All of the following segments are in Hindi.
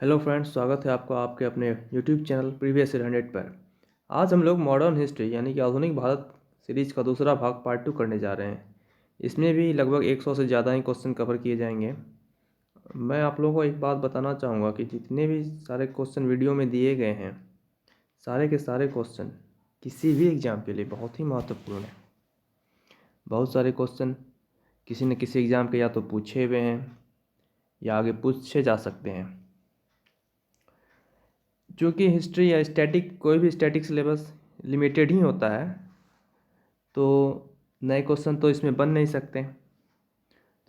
हेलो फ्रेंड्स, स्वागत है आपका आपके अपने यूट्यूब चैनल प्रीवियस ईयर 100 पर। आज हम लोग मॉडर्न हिस्ट्री यानी कि आधुनिक भारत सीरीज का दूसरा भाग पार्ट 2 करने जा रहे हैं। इसमें भी लगभग 100 से ज़्यादा ही क्वेश्चन कवर किए जाएंगे। मैं आप लोगों को एक बात बताना चाहूँगा कि जितने भी सारे क्वेश्चन वीडियो में दिए गए हैं, सारे के सारे क्वेश्चन किसी भी एग्ज़ाम के लिए बहुत ही महत्वपूर्ण है। बहुत सारे क्वेश्चन किसी न किसी एग्ज़ाम के या तो पूछे हुए हैं या आगे पूछे जा सकते हैं। चूँकि हिस्ट्री या स्टैटिक कोई भी स्टैटिक सिलेबस लिमिटेड ही होता है, तो नए क्वेश्चन तो इसमें बन नहीं सकते।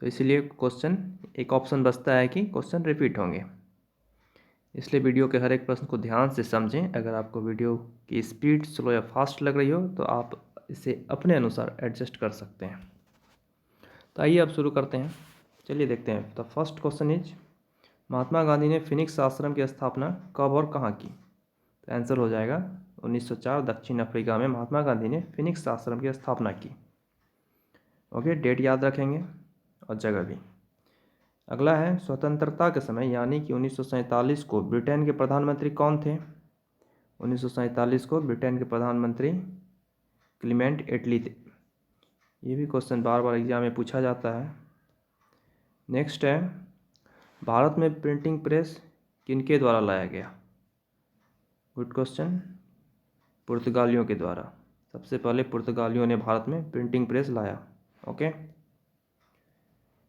तो इसलिए क्वेश्चन एक ऑप्शन बचता है कि क्वेश्चन रिपीट होंगे। इसलिए वीडियो के हर एक प्रश्न को ध्यान से समझें। अगर आपको वीडियो की स्पीड स्लो या फास्ट लग रही हो तो आप इसे अपने अनुसार एडजस्ट कर सकते हैं। तो आइए अब शुरू करते हैं। चलिए देखते हैं। The first question is, Mahatma Gandhi ने फिनिक्स आश्रम की स्थापना कब और कहाँ की? तो आंसर हो जाएगा 1904 दक्षिण अफ्रीका में महात्मा गांधी ने फिनिक्स आश्रम की स्थापना की। ओके, डेट याद रखेंगे और जगह भी। अगला है, स्वतंत्रता के समय यानी कि 1947 को ब्रिटेन के प्रधानमंत्री कौन थे? 1947 को ब्रिटेन के प्रधानमंत्री क्लीमेंट एटली थे। ये भी क्वेश्चन बार बार एग्जाम में पूछा जाता है। नेक्स्ट है, भारत में प्रिंटिंग प्रेस किनके द्वारा लाया गया? गुड क्वेश्चन, पुर्तगालियों के द्वारा। सबसे पहले पुर्तगालियों ने भारत में प्रिंटिंग प्रेस लाया। Okay,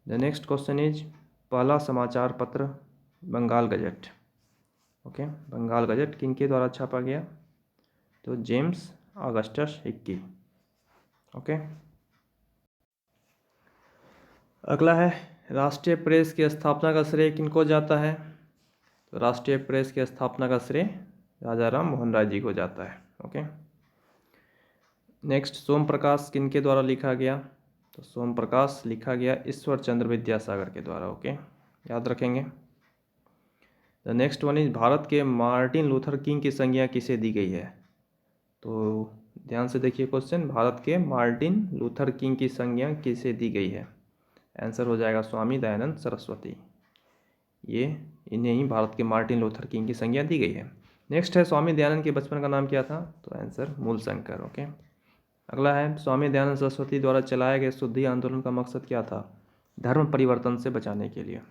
the next question is, पहला समाचार पत्र बंगाल गजट। ओके, बंगाल गजट किनके द्वारा छापा गया? तो जेम्स ऑगस्टस हिक्की। ओके, अगला है, राष्ट्रीय प्रेस की स्थापना का श्रेय किनको जाता है? तो राष्ट्रीय प्रेस की स्थापना का श्रेय राजा राम मोहन राय जी को जाता है। ओके, नेक्स्ट, सोम प्रकाश किनके द्वारा लिखा गया? तो सोम प्रकाश लिखा गया ईश्वर चंद्र विद्यासागर के द्वारा। ओके, याद रखेंगे। The next one is, Bharat के मार्टिन लूथर किंग की संज्ञा किसे दी गई है? तो ध्यान से देखिए क्वेश्चन, भारत के मार्टिन लूथर किंग की संज्ञा किसे दी गई है? आंसर हो जाएगा स्वामी दयानंद सरस्वती। ये इन्हें ही भारत के मार्टिन लूथर किंग की संज्ञा दी गई है। नेक्स्ट है, स्वामी दयानंद के बचपन का नाम क्या था? तो आंसर मूलशंकर। ओके, अगला है, स्वामी दयानंद सरस्वती द्वारा चलाए गए शुद्धि आंदोलन का मकसद क्या था? धर्म परिवर्तन से बचाने के लिए।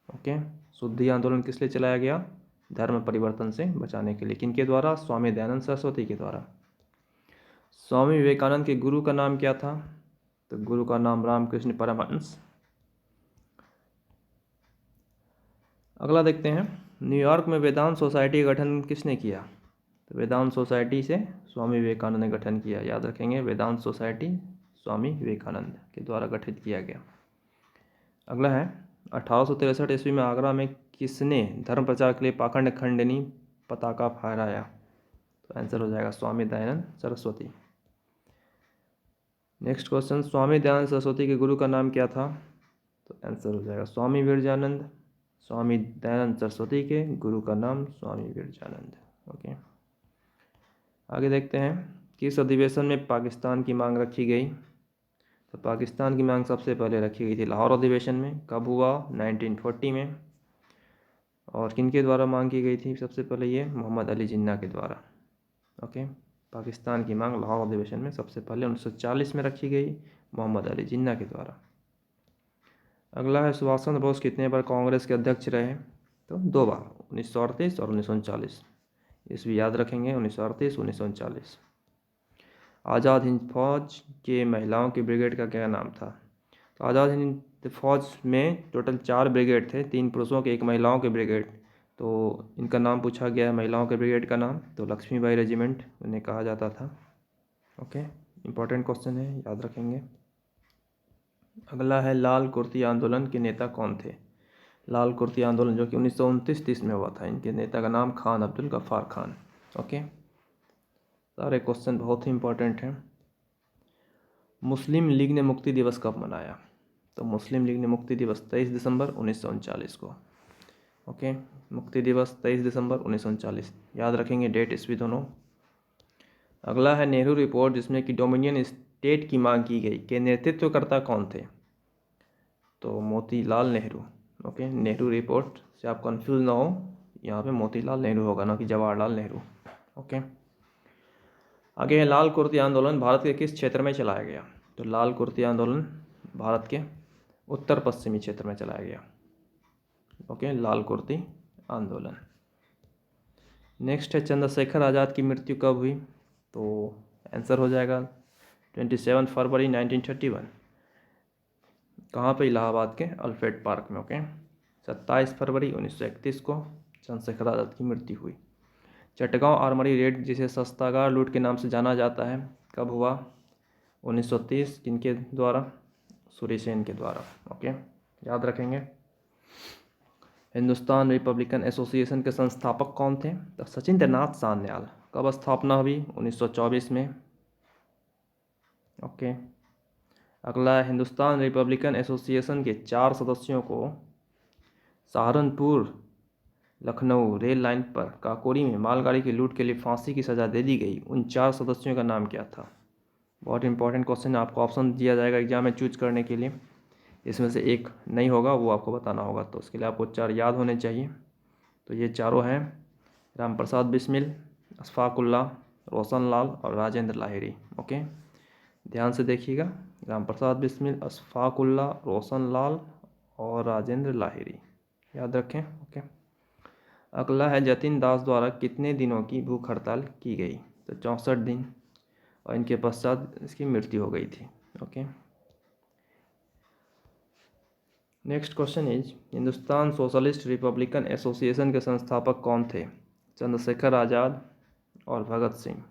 ओके, शुद्धि आंदोलन किस लिए चलाया गया? धर्म परिवर्तन से बचाने के लिए। किनके द्वारा? स्वामी दयानंद सरस्वती के द्वारा। स्वामी विवेकानंद के गुरु का नाम क्या था? तो गुरु का नाम रामकृष्ण परमहंस। अगला देखते हैं, न्यूयॉर्क में वेदांत सोसाइटी का गठन किसने किया? तो वेदांत सोसाइटी से स्वामी विवेकानंद ने गठन किया। याद रखेंगे, वेदांत सोसाइटी स्वामी विवेकानंद के द्वारा गठित किया गया। अगला है, 1863 ईस्वी में आगरा में किसने धर्म प्रचार के लिए पाखंड खंडनी पताका फहराया? तो आंसर हो जाएगा स्वामी दयानंद सरस्वती। नेक्स्ट क्वेश्चन, स्वामी दयानंद सरस्वती के गुरु का नाम क्या था? तो आंसर हो जाएगा स्वामी विरजानंद। स्वामी दयानंद सरस्वती के गुरु का नाम स्वामी विरजानंद। ओके, आगे देखते हैं, किस अधिवेशन में पाकिस्तान की मांग रखी गई? तो पाकिस्तान की मांग सबसे पहले रखी गई थी लाहौर अधिवेशन में। कब हुआ? 1940 में। और किनके द्वारा मांग की गई थी सबसे पहले? ये मोहम्मद अली जिन्ना के द्वारा। ओके, पाकिस्तान की मांग लाहौर अधिवेशन में सबसे पहले 1940 में रखी गई मोहम्मद अली जिन्ना के द्वारा। अगला है, सुभाष चंद्र बोस कितने बार कांग्रेस के अध्यक्ष रहे? तो 2 बार, 1938 और 1939। इसलिए याद रखेंगे 1938 1939। आज़ाद हिंद फौज के महिलाओं की ब्रिगेड का क्या नाम था? तो आज़ाद हिंद फौज में टोटल 4 ब्रिगेड थे, 3 पुरुषों के 1 महिलाओं के ब्रिगेड। तो इनका नाम पूछा गया है, महिलाओं के ब्रिगेड का नाम तो लक्ष्मीबाई रेजिमेंट उन्हें कहा जाता था। ओके, इंपॉर्टेंट क्वेश्चन है, याद रखेंगे। अगला है, लाल कुर्ती आंदोलन के नेता कौन थे? लाल कुर्ती आंदोलन जो कि 1929-30 में हुआ था, इनके नेता का नाम खान अब्दुल गफ्फार खान। ओके, सारे क्वेश्चन बहुत ही इंपॉर्टेंट हैं। मुस्लिम लीग ने मुक्ति दिवस कब मनाया? तो मुस्लिम लीग ने मुक्ति दिवस 23 दिसंबर 1939 को। ओके, मुक्ति दिवस 23 दिसंबर 1939, याद रखेंगे डेट ईस्वी दोनों। अगला है, नेहरू रिपोर्ट जिसमें कि डोमिनियन स्टेट की मांग की गई के नेतृत्वकर्ता कौन थे? तो मोतीलाल नेहरू। ओके, नेहरू रिपोर्ट से आप कंफ्यूज ना हो, यहाँ पे मोतीलाल नेहरू होगा, ना कि जवाहरलाल नेहरू। ओके, आगे है लाल कुर्ती आंदोलन भारत के किस क्षेत्र में चलाया गया? तो लाल कुर्ती आंदोलन भारत के उत्तर पश्चिमी क्षेत्र में चलाया गया। ओके, लाल कुर्ती आंदोलन। नेक्स्ट है चंद्रशेखर आज़ाद की मृत्यु कब हुई? तो आंसर हो जाएगा 27 फरवरी 1931। कहाँ पे? इलाहाबाद के अल्फ्रेड पार्क में। ओके, 27 फरवरी 1931 को चंद्रशेखर आज़ाद की मृत्यु हुई। चटगांव आर्मरी रेड, जिसे शस्त्रागार लूट के नाम से जाना जाता है, कब हुआ? 1930। किनके द्वारा? सूर्यसेन के द्वारा। ओके, याद रखेंगे। हिंदुस्तान रिपब्लिकन एसोसिएशन के संस्थापक कौन थे? तो सचिंद्रनाथ सान्याल। कब स्थापना हुई? 1924 में। ओके, अगला है हिंदुस्तान रिपब्लिकन एसोसिएशन के 4 सदस्यों को सहारनपुर लखनऊ रेल लाइन पर काकोरी में मालगाड़ी की लूट के लिए फांसी की सज़ा दे दी गई। उन 4 सदस्यों का नाम क्या था? बहुत इंपॉर्टेंट क्वेश्चन, आपको ऑप्शन दिया जाएगा एग्जाम में चूज करने के लिए, इसमें से एक नहीं होगा वो आपको बताना होगा, तो उसके लिए आपको 4 याद होने चाहिए। तो ये चारों हैं रामप्रसाद बिस्मिल, अशफाकुल्ला, रोशन लाल और राजेंद्र लाहिड़ी। ओके, ध्यान से देखिएगा, रामप्रसाद बिस्मिल, अशफाकुल्ला, रोशन लाल और राजेंद्र लाहिड़ी, याद रखें। ओके, अगला है जतिन दास द्वारा कितने दिनों की भूख हड़ताल की गई? तो 64 दिन, और इनके पश्चात इसकी मृत्यु हो गई थी। Okay, next question is Hindustan Socialist Republican association के संस्थापक कौन थे? चंद्रशेखर आज़ाद और भगत सिंह।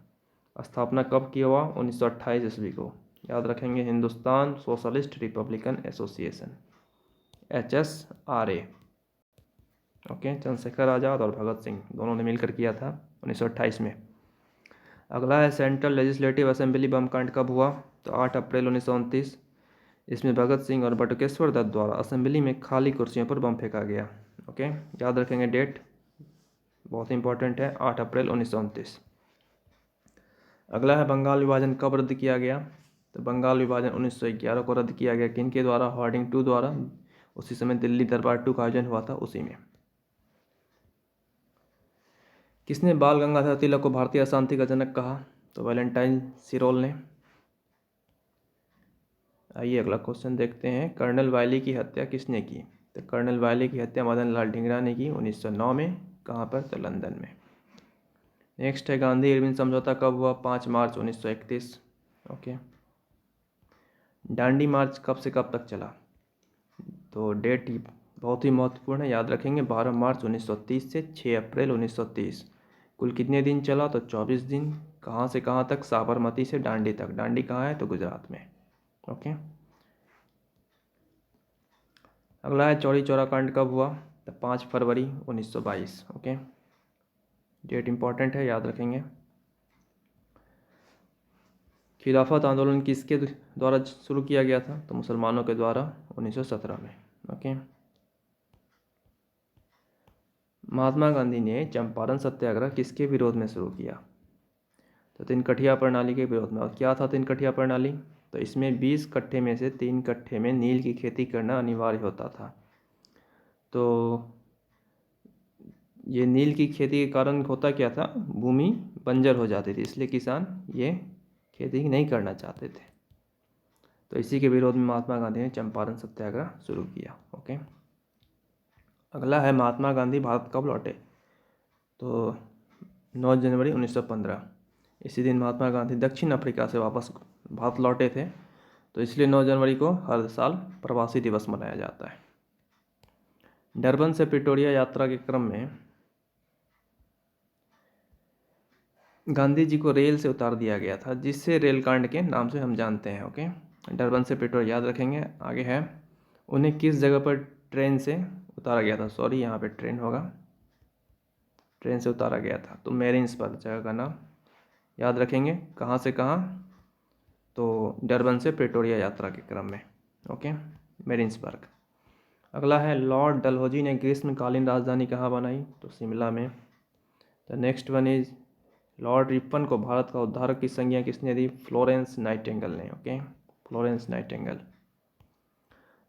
स्थापना कब किया हुआ? 1928 ईस्वी को, याद रखेंगे। Hindustan Socialist Republican Association, HSRA। Okay, Chandrashekhar Azad और भगत सिंह दोनों ने मिलकर किया था 1928 में। अगला है सेंट्रल लेजिस्लेटिव असेंबली बम कांड कब हुआ? तो 8 अप्रैल 1929। इसमें भगत सिंह और बटुकेश्वर दत्त द्वारा असेंबली में खाली कुर्सियों पर बम फेंका गया। ओके, याद रखेंगे, डेट बहुत इंपॉर्टेंट है, 8 अप्रैल 1929। अगला है बंगाल विभाजन कब रद्द किया गया? तो बंगाल विभाजन 1911 को रद्द किया गया। किनके द्वारा? हार्डिंग 2 द्वारा। उसी समय दिल्ली दरबार 2 का आयोजन हुआ था उसी में। किसने बाल गंगाधर तिलक को भारतीय अशांति का जनक कहा? तो वैलेंटाइन सिरोल ने। आइए अगला क्वेश्चन देखते हैं, कर्नल वायली की हत्या किसने की? तो कर्नल वायली की हत्या मदन लाल ढींगरा ने की 1909 में। कहाँ पर? तो लंदन में। नेक्स्ट है गांधी इरविन समझौता कब हुआ? 5 मार्च 1931। ओके, दांडी मार्च कब से कब तक चला? तो डेट बहुत ही महत्वपूर्ण है, याद रखेंगे, 12 मार्च 1930 से 6 अप्रैल 1930। कुल कितने दिन चला? तो 24 दिन। कहाँ से कहाँ तक? साबरमती से दांडी तक। दांडी कहाँ है? तो गुजरात में। ओके, अगला है चौरी चौरा कांड कब हुआ? तो 5 फरवरी 1922। ओके, डेट इंपॉर्टेंट है, याद रखेंगे। खिलाफत आंदोलन किसके द्वारा शुरू किया गया था? तो मुसलमानों के द्वारा 1917 में। ओके, महात्मा गांधी ने चंपारण सत्याग्रह किसके विरोध में शुरू किया? तो 3 कठिया प्रणाली के विरोध में। और क्या था 3 कठिया प्रणाली? तो इसमें 20 कट्ठे में से 3 कट्ठे में नील की खेती करना अनिवार्य होता था। तो ये नील की खेती के कारण होता क्या था? भूमि बंजर हो जाती थी, इसलिए किसान ये खेती नहीं करना चाहते थे। तो इसी के विरोध में महात्मा गांधी ने चंपारण सत्याग्रह शुरू किया। ओके, अगला है महात्मा गांधी भारत कब लौटे? तो 9 जनवरी 1915। इसी दिन महात्मा गांधी दक्षिण अफ्रीका से वापस भारत लौटे थे, तो इसलिए 9 जनवरी को हर साल प्रवासी दिवस मनाया जाता है। डरबन से प्रिटोरिया यात्रा के क्रम में गांधी जी को रेल से उतार दिया गया था, जिससे रेल कांड के नाम से हम जानते हैं। ओके, डरबन से प्रिटोरिया, याद रखेंगे। आगे है उन्हें किस जगह पर ट्रेन से उतारा गया था? सॉरी, यहाँ पे ट्रेन होगा, ट्रेन से उतारा गया था। तो मैरिन्सबर्ग जगह का नाम, याद रखेंगे। कहाँ से कहाँ? तो डरबन से प्रिटोरिया यात्रा के क्रम में। ओके, मैरिन्सबर्ग। अगला है लॉर्ड डलहौजी ने ग्रीष्मकालीन राजधानी कहाँ बनाई? तो शिमला में। The next one is Lord Ripon को भारत का उद्धारक की संज्ञा किसने दी? फ्लोरेंस नाइटिंगेल ने। Okay, Florence Nightingale.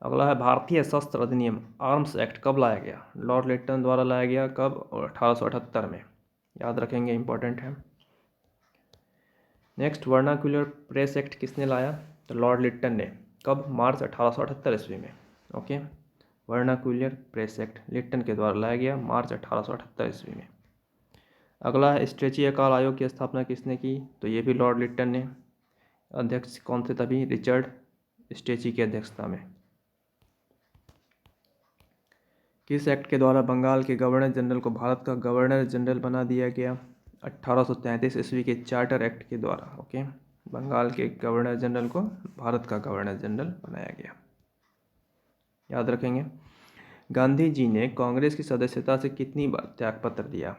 अगला है भारतीय शस्त्र अधिनियम आर्म्स एक्ट कब लाया गया? लॉर्ड लिटन द्वारा लाया गया। कब? और 1878 में। याद रखेंगे, इंपॉर्टेंट है। नेक्स्ट, वर्नाक्यूलर प्रेस एक्ट किसने लाया? तो लॉर्ड लिटन ने। कब? मार्च 1878 ईस्वी में। Okay, vernacular press act Lytton के द्वारा लाया गया मार्च 1878 ईस्वी में। अगला है स्ट्रेची अकाल आयोग की स्थापना किसने की? तो ये भी लॉर्ड लिटन ने। अध्यक्ष कौन थे तभी? रिचर्ड स्ट्रेची की अध्यक्षता में। किस एक्ट के द्वारा बंगाल के गवर्नर जनरल को भारत का गवर्नर जनरल बना दिया गया? 1833 ईस्वी के चार्टर एक्ट के द्वारा। ओके, बंगाल के गवर्नर जनरल को भारत का गवर्नर जनरल बनाया गया। याद रखेंगे। गांधी जी ने कांग्रेस की सदस्यता से कितनी बार त्यागपत्र दिया?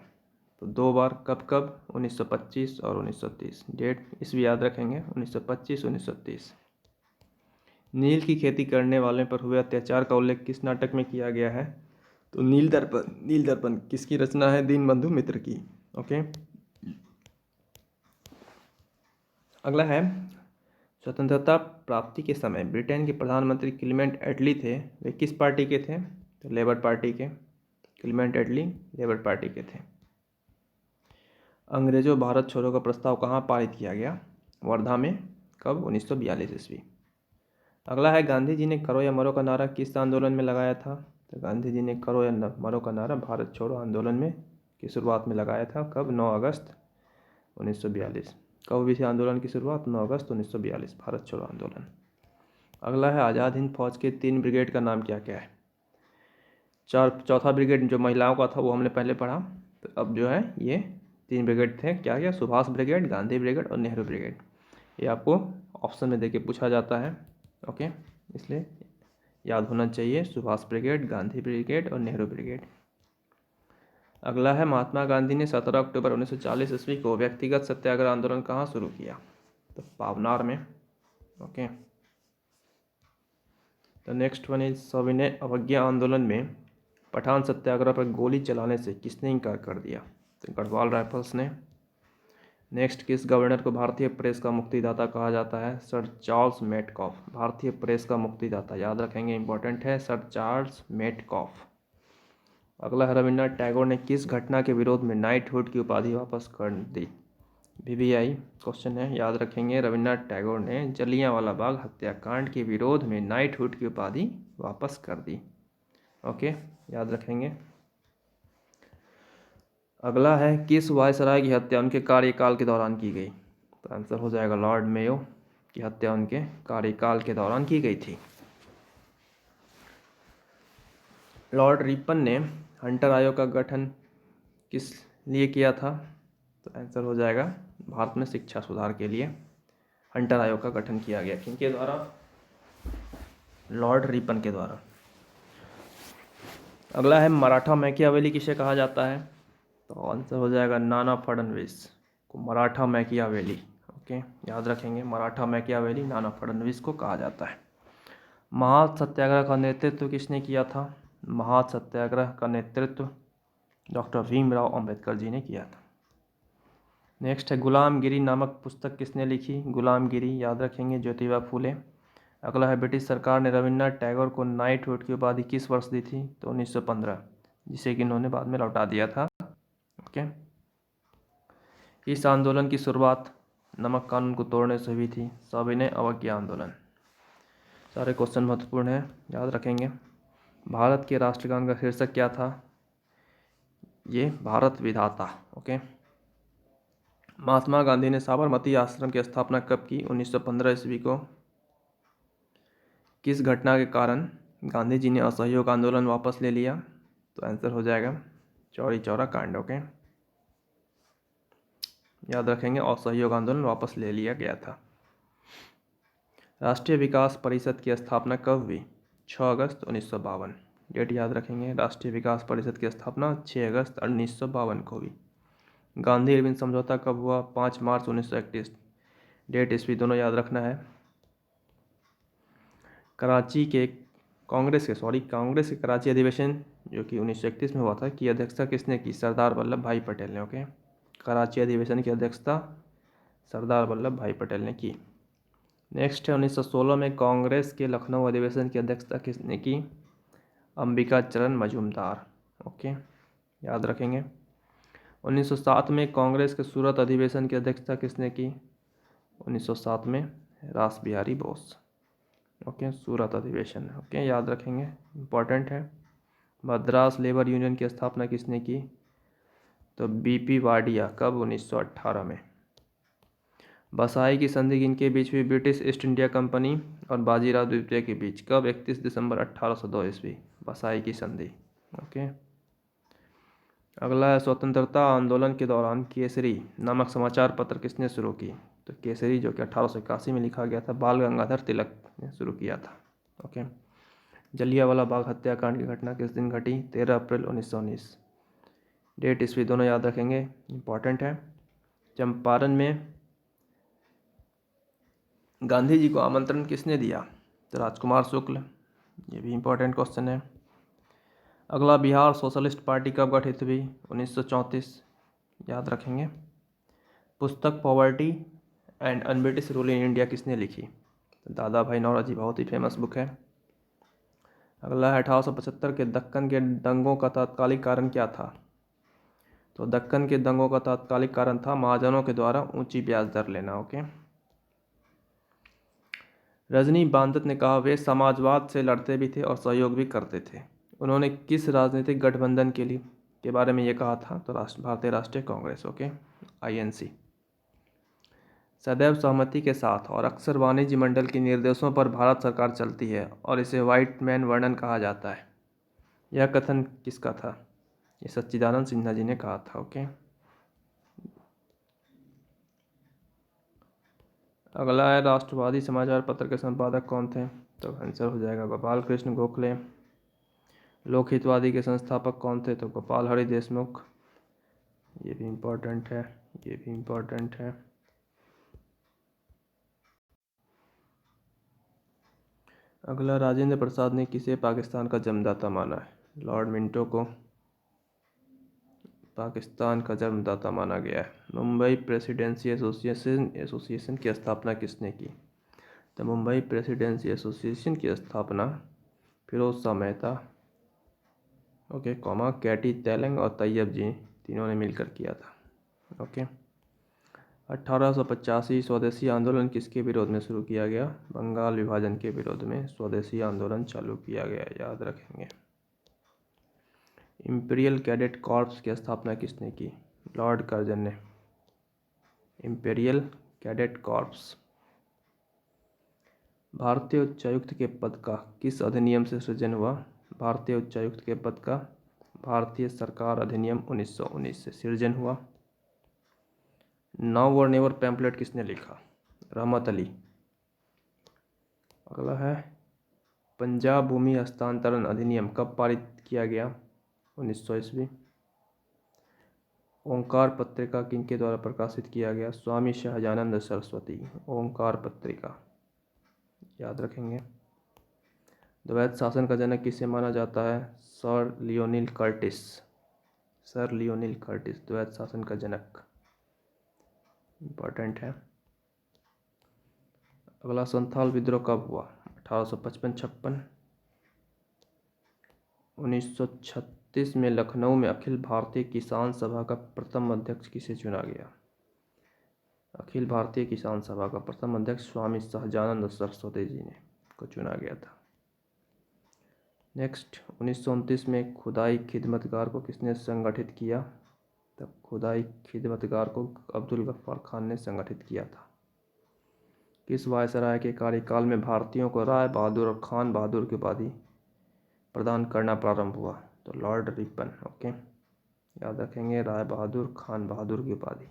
तो 2 बार। कब कब? 1925 और 1930। डेट ईस्वी याद रखेंगे, 1925 1930। नील की खेती करने वाले पर हुए अत्याचार का उल्लेख किस नाटक में किया गया है? तो नील दर्पण किसकी रचना है? दीनबंधु मित्र की। ओके, अगला है स्वतंत्रता प्राप्ति के समय ब्रिटेन के प्रधानमंत्री क्लीमेंट एटली थे, वे किस पार्टी के थे? तो लेबर पार्टी के। क्लीमेंट एटली लेबर पार्टी के थे। अंग्रेजों भारत छोड़ो का प्रस्ताव कहाँ पारित किया गया? वर्धा में। कब? 1942 ईस्वी। अगला है गांधी जी ने करो या मरो का नारा किस आंदोलन में लगाया था? तो गांधी जी ने करो या मरो का नारा भारत छोड़ो आंदोलन में की शुरुआत में लगाया था। कब? 9 अगस्त 1942। कब हुई थी आंदोलन की शुरुआत? 9 अगस्त 1942, भारत छोड़ो आंदोलन। अगला है आज़ाद हिंद फौज के 3 ब्रिगेड का नाम क्या क्या है? चौथा ब्रिगेड जो महिलाओं का था वो हमने पहले पढ़ा। तो अब जो है ये 3 ब्रिगेड थे, क्या क्या? सुभाष ब्रिगेड, गांधी ब्रिगेड और नेहरू ब्रिगेड। ये आपको ऑप्शन में देके पूछा जाता है। ओके, इसलिए याद होना चाहिए, सुभाष ब्रिगेड, गांधी ब्रिगेड और नेहरू ब्रिगेड। अगला है महात्मा गांधी ने 17 अक्टूबर 1940 ईस्वी को व्यक्तिगत सत्याग्रह आंदोलन कहाँ शुरू किया? तो पावनार में। ओके, तो नेक्स्ट वन इज सविनय अवज्ञा आंदोलन में पठान सत्याग्रह पर गोली चलाने से किसने इनकार कर दिया? तो गढ़वाल राइफल्स ने। नेक्स्ट, किस गवर्नर को भारतीय प्रेस का मुक्तिदाता कहा जाता है? सर चार्ल्स मेटकॉफ, भारतीय प्रेस का मुक्तिदाता। याद रखेंगे, इंपॉर्टेंट है, सर चार्ल्स मेटकॉफ। अगला है रविन्द्रनाथ टैगोर ने किस घटना के विरोध में नाइटहुड की उपाधि वापस कर दी? VVI क्वेश्चन है, याद रखेंगे। रविन्द्रनाथ टैगोर ने जलियांवाला बाग हत्याकांड के विरोध में नाइटहुड की उपाधि वापस कर दी। ओके, याद रखेंगे। अगला है किस वायसराय की हत्या उनके कार्यकाल के दौरान की गई? तो आंसर हो जाएगा लॉर्ड मेयो की हत्या उनके कार्यकाल के दौरान की गई थी। लॉर्ड रिपन ने हंटर आयोग का गठन किस लिए किया था? तो आंसर हो जाएगा भारत में शिक्षा सुधार के लिए हंटर आयोग का गठन किया गया। किनके द्वारा? लॉर्ड रिपन के द्वारा। अगला है मराठा मैकियावेली किसे कहा जाता है? तो आंसर हो जाएगा नाना फडणवीस को मराठा मैकियावेली। ओके, याद रखेंगे, मराठा मैकियावेली नाना फडणवीस को कहा जाता है। महान सत्याग्रह का नेतृत्व किसने किया था? महान सत्याग्रह का नेतृत्व डॉक्टर भीमराव अंबेडकर जी ने किया था। नेक्स्ट है गुलामगिरी नामक पुस्तक किसने लिखी? गुलामगिरी, याद रखेंगे, ज्योतिबा फूले। अगला है ब्रिटिश सरकार ने रविन्द्रनाथ टैगोर को नाइटहुड की उपाधि किस वर्ष दी थी? तो 1915, जिसे कि इन्होंने बाद में लौटा दिया था। ओके, इस आंदोलन की शुरुआत नमक कानून को तोड़ने से हुई थी। सविनय अवज्ञा आंदोलन। सारे क्वेश्चन महत्वपूर्ण हैं, याद रखेंगे। भारत के राष्ट्रगान का शीर्षक क्या था? ये भारत विधाता। ओके, महात्मा गांधी ने साबरमती आश्रम की स्थापना कब की? 1915 ईस्वी को। किस घटना के कारण गांधी जी ने असहयोग आंदोलन वापस ले लिया? तो आंसर हो जाएगा चौरी चौरा कांड। ओके, याद रखेंगे, असहयोग आंदोलन वापस ले लिया गया था। राष्ट्रीय विकास परिषद की स्थापना कब हुई? 6 अगस्त 1952। डेट याद रखेंगे, राष्ट्रीय विकास परिषद की स्थापना 6 अगस्त 1952 को हुई। गांधी अरविंद समझौता कब हुआ? 5 मार्च 1931। डेट ईस्वी दोनों याद रखना है। कांग्रेस के कराची अधिवेशन जो कि 1931 में हुआ था की अध्यक्षता किसने की? सरदार वल्लभ भाई पटेल ने। ओके, कराची अधिवेशन की अध्यक्षता सरदार वल्लभ भाई पटेल ने की। नेक्स्ट है 1916 में कांग्रेस के लखनऊ अधिवेशन की अध्यक्षता किसने की? अंबिका चरण मजूमदार। ओके, याद रखेंगे। 1907 में कांग्रेस के सूरत अधिवेशन की अध्यक्षता किसने की? 1907 में रास बिहारी बोस। ओके, सूरत अधिवेशन। ओके, याद रखेंगे, इम्पॉर्टेंट है। मद्रास लेबर यूनियन की स्थापना किसने की? तो बीपी वाडिया। कब? 1918 में। बसाई की संधि किनके बीच हुई? ब्रिटिश ईस्ट इंडिया कंपनी और बाजीराव द्वितीय के बीच। कब? 31 दिसंबर 1802 ईस्वी, बसाई की संधि। ओके, अगला है स्वतंत्रता आंदोलन के दौरान केसरी नामक समाचार पत्र किसने शुरू की? तो केसरी, जो कि 1881 में लिखा गया था, बाल गंगाधर तिलक ने शुरू किया था। ओके, जलियांवाला बाग हत्याकांड की घटना किस दिन घटी? 13 अप्रैल 1919। डेट ईस्वी दोनों याद रखेंगे, इम्पॉर्टेंट है। चंपारण में गांधी जी को आमंत्रण किसने दिया? तो राजकुमार शुक्ल। ये भी इम्पोर्टेंट क्वेश्चन है। अगला, बिहार सोशलिस्ट पार्टी कब गठित हुई? 1934, याद रखेंगे। पुस्तक poverty and un-British rule in India किसने लिखी? तो दादा भाई नौरोजी, बहुत ही फेमस बुक है। अगला है 1875 के दक्कन के दंगों का तात्कालिक कारण क्या था? तो दक्कन के दंगों का तात्कालिक कारण था महाजनों के द्वारा ऊंची ब्याज दर लेना। ओके, रजनी बांदत ने कहा वे समाजवाद से लड़ते भी थे और सहयोग भी करते थे। उन्होंने किस राजनीतिक गठबंधन के बारे में ये कहा था? तो भारतीय राष्ट्रीय कांग्रेस। Okay, INC. सदैव सहमति के साथ और अक्सर वाणिज्य मंडल के निर्देशों पर भारत सरकार चलती है और इसे व्हाइट मैन वर्णन कहा जाता है। यह कथन किसका था? ये सच्चिदानंद सिन्हा जी ने कहा था। ओके, अगला है राष्ट्रवादी समाचार पत्र के संपादक कौन थे? तो आंसर हो जाएगा गोपाल कृष्ण गोखले। लोकहितवादी के संस्थापक कौन थे? तो गोपाल हरि देशमुख। ये भी इम्पोर्टेंट है, ये भी इम्पोर्टेंट है। अगला, राजेंद्र प्रसाद ने किसे पाकिस्तान का जन्मदाता माना है? लॉर्ड मिंटो को पाकिस्तान का जन्मदाता माना गया है। मुंबई प्रेसिडेंसी एसोसिएशन की स्थापना किसने की? तो मुंबई प्रेसिडेंसी एसोसिएशन की स्थापना फिरोज शाह मेहता, ओके, कैटी तेलंग और तैयब जी, तीनों ने मिलकर किया था। ओके, 1885 स्वदेशी आंदोलन किसके विरोध में शुरू किया गया? बंगाल विभाजन के विरोध में स्वदेशी आंदोलन चालू किया गया, याद रखेंगे। इंपीरियल कैडेट कॉर्प्स की स्थापना किसने की? लॉर्ड कर्जन ने। Imperial cadet corps. भारतीय उच्चायुक्त के पद का किस अधिनियम से सृजन हुआ? भारतीय उच्चायुक्त के पद का भारतीय सरकार अधिनियम 1919 से सृजन हुआ। नाउ और नेवर पैम्पलेट किसने लिखा? रहमत अली। अगला है पंजाब भूमि हस्तांतरण अधिनियम कब पारित किया गया? 1900 ईस्वी। ओंकार पत्रिका किनके द्वारा प्रकाशित किया गया? स्वामी सहजानंद सरस्वती। ओंकार पत्रिका, याद रखेंगे। द्वैत शासन का जनक किसे माना जाता है? Sir Lionel Curtis. Sir Lionel Curtis द्वैत शासन का जनक, इम्पोर्टेंट है। अगला, संथाल विद्रोह कब हुआ? 1855-56। 1936 में लखनऊ में अखिल भारतीय किसान सभा का प्रथम अध्यक्ष किसे चुना गया? अखिल भारतीय किसान सभा का प्रथम अध्यक्ष स्वामी सहजानंद सरस्वती जी ने को चुना गया था। नेक्स्ट, 1929 में खुदाई खिदमतगार को किसने संगठित किया? तब खुदाई खिदमतगार को अब्दुल गफ्फार खान ने संगठित किया था। किस वायसराय के कार्यकाल में भारतीयों को राय बहादुर और खान बहादुर की उपाधि प्रदान करना प्रारंभ हुआ? तो लॉर्ड रिपन। ओके, याद रखेंगे, राय बहादुर, खान बहादुर की उपाधि।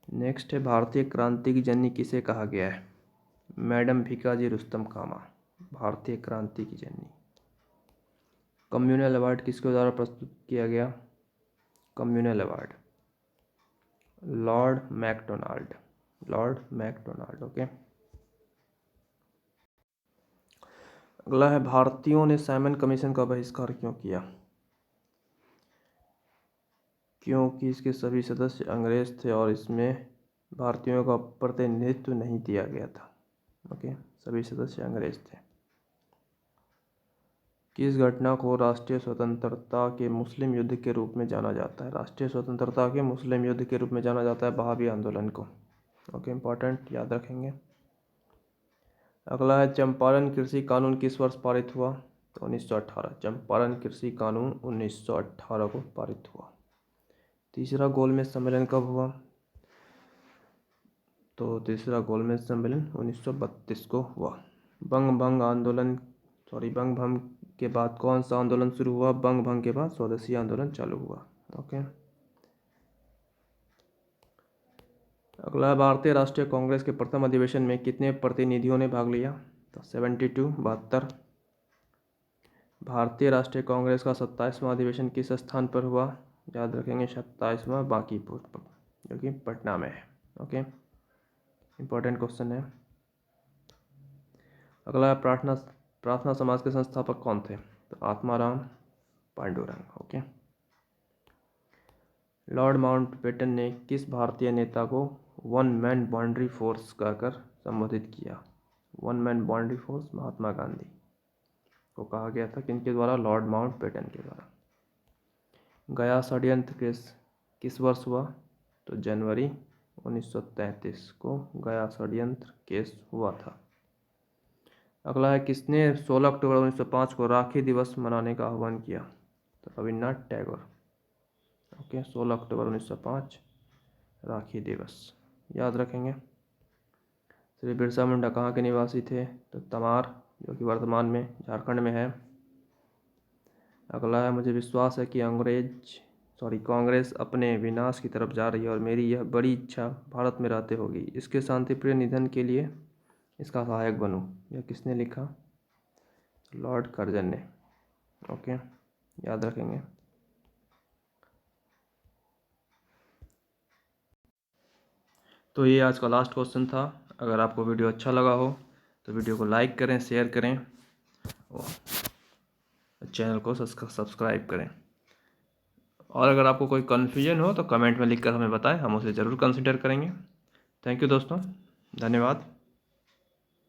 नेक्स्ट है भारतीय क्रांति की जननी किसे कहा गया है? मैडम भीकाजी रुस्तम कामा, भारतीय क्रांति की जननी। कम्युनल अवार्ड किसके द्वारा प्रस्तुत किया गया? Communal award Lord MacDonald. Lord MacDonald. Okay, अगला है भारतीयों ने साइमन कमीशन का बहिष्कार क्यों किया? क्योंकि इसके सभी सदस्य अंग्रेज थे और इसमें भारतीयों का प्रतिनिधित्व नहीं दिया गया था। ओके, सभी सदस्य अंग्रेज थे। किस घटना को राष्ट्रीय स्वतंत्रता के मुस्लिम युद्ध के रूप में जाना जाता है? राष्ट्रीय स्वतंत्रता के मुस्लिम युद्ध के रूप में जाना जाता है बहावी आंदोलन को। ओके, इम्पॉर्टेंट, याद रखेंगे। अगला है चंपारण कृषि कानून किस वर्ष पारित हुआ? तो 1918। चंपारण कृषि कानून 1918 को पारित हुआ। तीसरा गोलमेज सम्मेलन कब हुआ? तो तीसरा गोलमेज सम्मेलन 1932 को हुआ। बंग भंग के बाद कौन सा आंदोलन शुरू हुआ? बंग भंग के बाद स्वदेशी आंदोलन चालू हुआ। ओके, अगला भारतीय राष्ट्रीय कांग्रेस के प्रथम अधिवेशन में कितने प्रतिनिधियों ने भाग लिया? तो 72, 72। भारतीय राष्ट्रीय कांग्रेस का 27वां अधिवेशन किस स्थान पर हुआ? याद रखेंगे 27वां बांकीपुर, जो कि पटना में है। ओके, इम्पोर्टेंट क्वेश्चन है। अगला प्रार्थना समाज के संस्थापक कौन थे? तो Atmaram Pandurang. Okay, Lord Mountbatten ने किस भारतीय नेता को वन मैन बाउंड्री फोर्स कहकर संबोधित किया? One man boundary force Mahatma Gandhi को कहा गया था, किनके द्वारा? लॉर्ड माउंटबेटन के द्वारा। गया षड्यंत्र केस किस वर्ष हुआ? तो जनवरी 1933 को गया षड्यंत्र केस हुआ था। अगला है किसने 16 अक्टूबर 1905 को राखी दिवस मनाने का आह्वान किया? तो रविन्द्रनाथ टैगोर। ओके, 16 अक्टूबर 1905 राखी दिवस, याद रखेंगे। श्री बिरसा मुंडा कहाँ के निवासी थे? तो तमार, जो कि वर्तमान में झारखंड में है। अगला है मुझे विश्वास है कि कांग्रेस अपने विनाश की तरफ जा रही है और मेरी यह बड़ी इच्छा भारत में रहते होगी। इसके शांतिप्रिय निधन के लिए इसका सहायक बनूं। यह किसने लिखा? लॉर्ड कर्जन ने। ओके, याद रखेंगे। तो ये आज का लास्ट क्वेश्चन था। अगर आपको वीडियो अच्छा लगा हो तो वीडियो को लाइक करें, शेयर करें और चैनल को सब्सक्राइब करें। और अगर आपको कोई कन्फ्यूजन हो तो कमेंट में लिखकर हमें बताएं, हम उसे ज़रूर कंसिडर करेंगे। थैंक यू दोस्तों, धन्यवाद।